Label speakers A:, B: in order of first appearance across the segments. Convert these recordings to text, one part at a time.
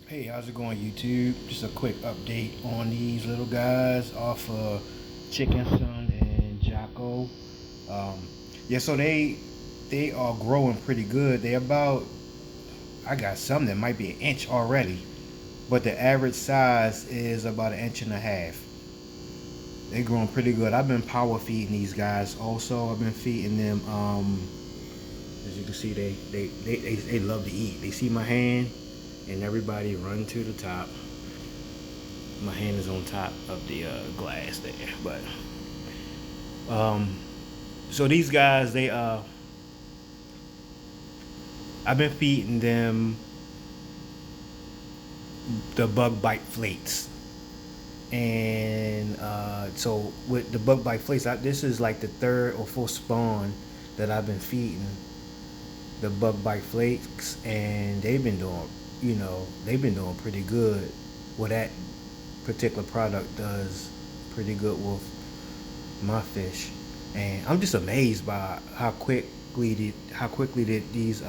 A: Hey, how's it going, YouTube? Just a quick update on these little guys off of Chickenson and Jocko. Um, yeah, so they are growing pretty good. They about I got some that might be an inch already, but the average size is about an inch and a half. They growing pretty good. I've been power feeding these guys. Also, I've been feeding them. As you can see, they love to eat. They see my hand, and everybody run to the top. My hand is on top of the glass there, but um, so these guys, I've been feeding them the bug bite flakes, and so with the bug bite flakes, this is like the third or fourth spawn that I've been feeding the bug bite flakes, and they've been doing pretty good. Well, that particular product does pretty good with my fish, and I'm just amazed by how quickly these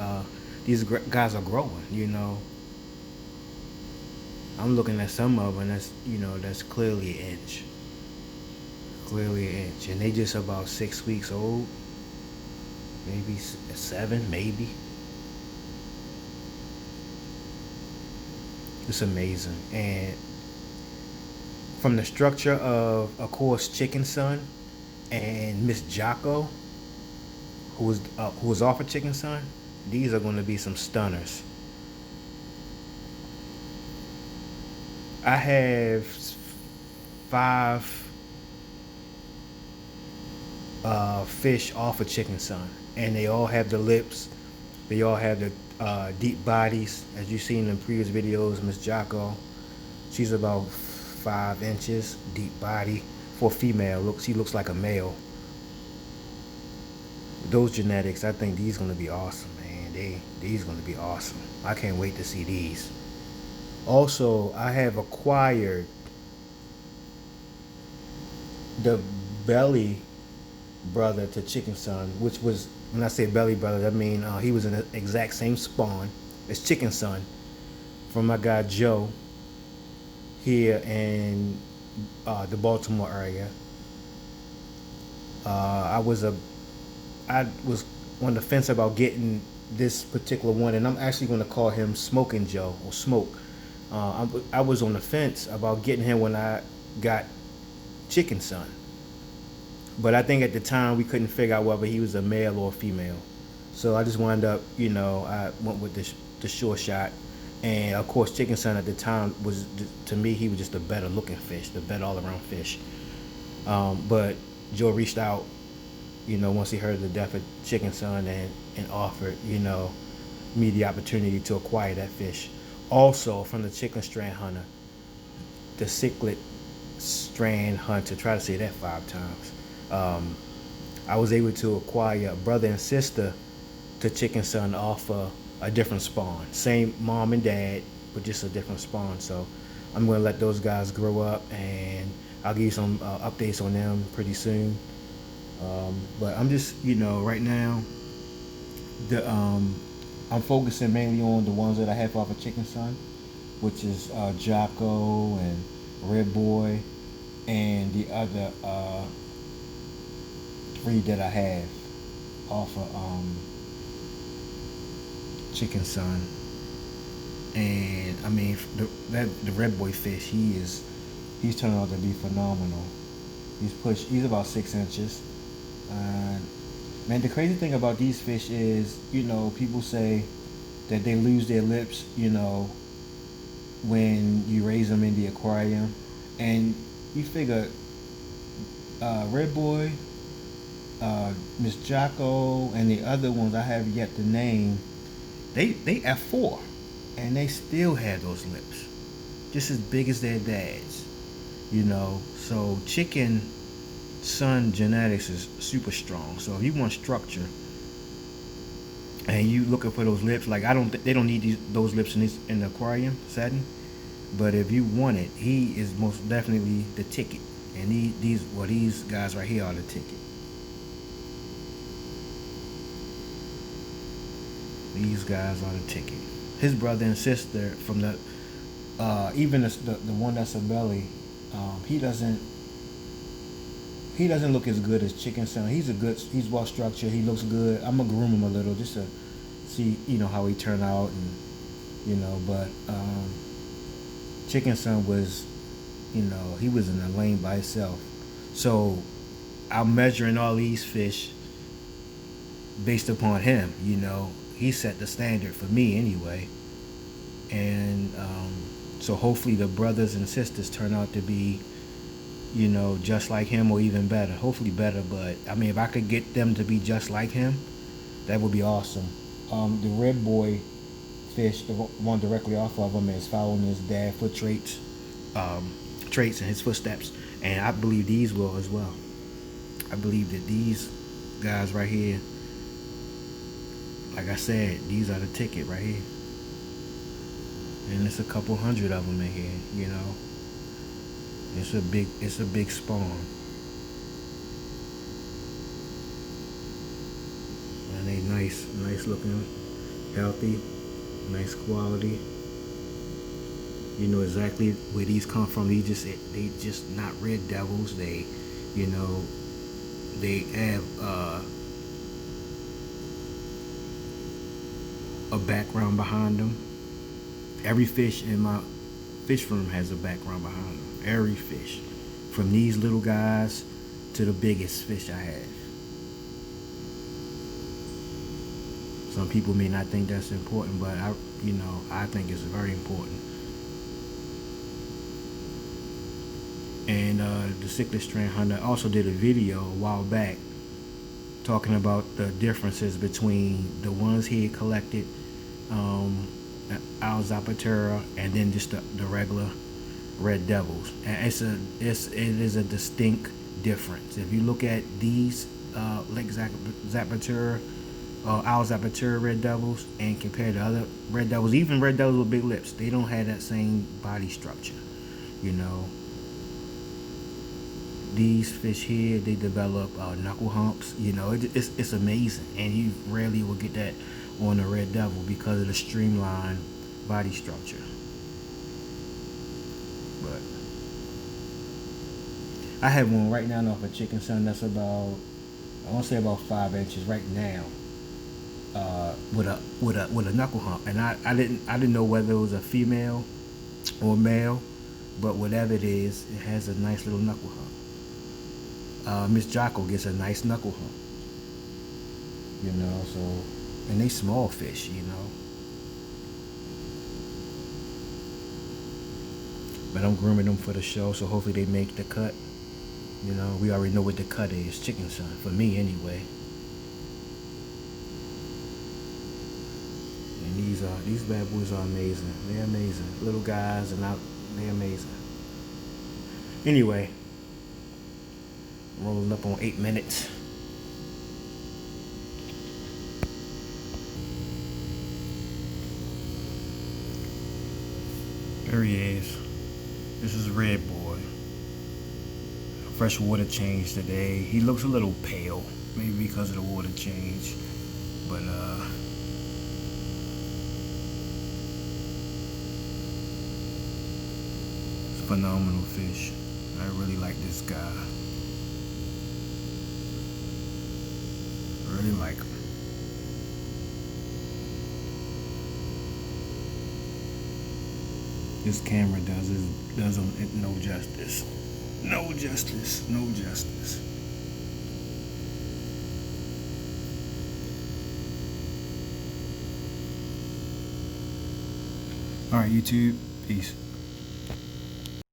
A: guys are growing. I'm looking at some of them. That's clearly an inch, and they just about 6 weeks old, maybe 7, maybe. It's amazing, and from the structure of course, Chickenson and Miss Jocko, who was off of Chickenson, these are going to be some stunners. I have 5 fish off of Chickenson, and they all have the lips. They all have the deep bodies, as you've seen in previous videos. Miss Jocko, she's about 5 inches deep body for a female. She looks like a male. Those genetics, I think these gonna be awesome, man. These gonna be awesome. I can't wait to see these. Also, I have acquired the belly brother to Chickenson, which was, when I say belly brother, I mean he was in the exact same spawn as Chickenson, from my guy Joe here in the Baltimore area. I was on the fence about getting this particular one, and I'm actually going to call him Smoking Joe, or Smoke. I was on the fence about getting him when I got Chickenson, but I think at the time we couldn't figure out whether he was a male or a female. So I just wound up, I went with the short shot. And of course, Chickenson at the time was, to me, he was just a better looking fish, the better all around fish. But Joe reached out, once he heard the death of Chickenson, and offered, me the opportunity to acquire that fish. Also from the Chicken Strand Hunter, the Cichlid Strand Hunter, try to say that 5 times. I was able to acquire a brother and sister to Chickenson off a different spawn. Same mom and dad, but just a different spawn. So I'm going to let those guys grow up, and I'll give you some updates on them pretty soon. But I'm just, right now, I'm focusing mainly on the ones that I have off of Chickenson, which is Jocko and Red Boy, and the other 3 that I have off of Chickenson. And I mean, the Red Boy fish, he's turned out to be phenomenal. He's about 6 inches. Man, the crazy thing about these fish is, people say that they lose their lips, when you raise them in the aquarium. And you figure, Red Boy, Miss Jocko, and the other ones I have yet to name, they F4, and they still have those lips, just as big as their dads. So Chickenson genetics is super strong. So if you want structure and you looking for those lips, like they don't need those lips in the aquarium setting, but if you want it, he is most definitely the ticket. And these guys right here are the ticket. These guys are the ticket. His brother and sister from the Even the one that's a belly, he doesn't look as good as Chickenson. He's well structured. He looks good. I'm gonna groom him a little just to see, how he turn out, and but Chickenson was, he was in a lane by himself. So I'm measuring all these fish based upon him. He set the standard for me anyway, and so hopefully the brothers and sisters turn out to be, just like him or even better. Hopefully better, but I mean, if I could get them to be just like him, that would be awesome. The red boy fish, the one directly off of him, is following his dad foot traits and his footsteps, and I believe these will as well. I believe that these guys right here, like I said, these are the ticket right here, and it's a couple hundred of them in here. It's a big spawn, and they nice looking, healthy, nice quality. You know exactly where these come from. They just not red devils. They have a background behind them. Every fish in my fish room has a background behind them. Every fish, from these little guys to the biggest fish I have. Some people may not think that's important, but I think it's very important. And the Cichlid Strand Hunter also did a video a while back talking about the differences between the ones he had collected, Al Zapatera, and then just the regular Red Devils. And it is a distinct difference. If you look at these Lake Zapatera, Al Zapatera Red Devils, and compare to other Red Devils, even Red Devils with big lips, they don't have that same body structure. These fish here, they develop knuckle humps. It's amazing, and you rarely will get that on a Red Devil because of the streamlined body structure. But I have one right now off a Chickenson that's about, I want to say about 5 inches right now, with a knuckle hump, and I didn't know whether it was a female or male, but whatever it is, it has a nice little knuckle hump. Miss Jocko gets a nice knuckle hump, so, and they small fish, but I'm grooming them for the show, so hopefully they make the cut. We already know what the cut is, Chickenson, for me anyway. And these bad boys are amazing. They're amazing, little guys, and they're amazing. Anyway, rolling up on 8 minutes. There he is. This is Red Boy. Fresh water change today. He looks a little pale, maybe because of the water change, but it's a phenomenal fish. I really like this guy. Really like him. This camera does him no justice. No justice. No justice. All right, YouTube. Peace.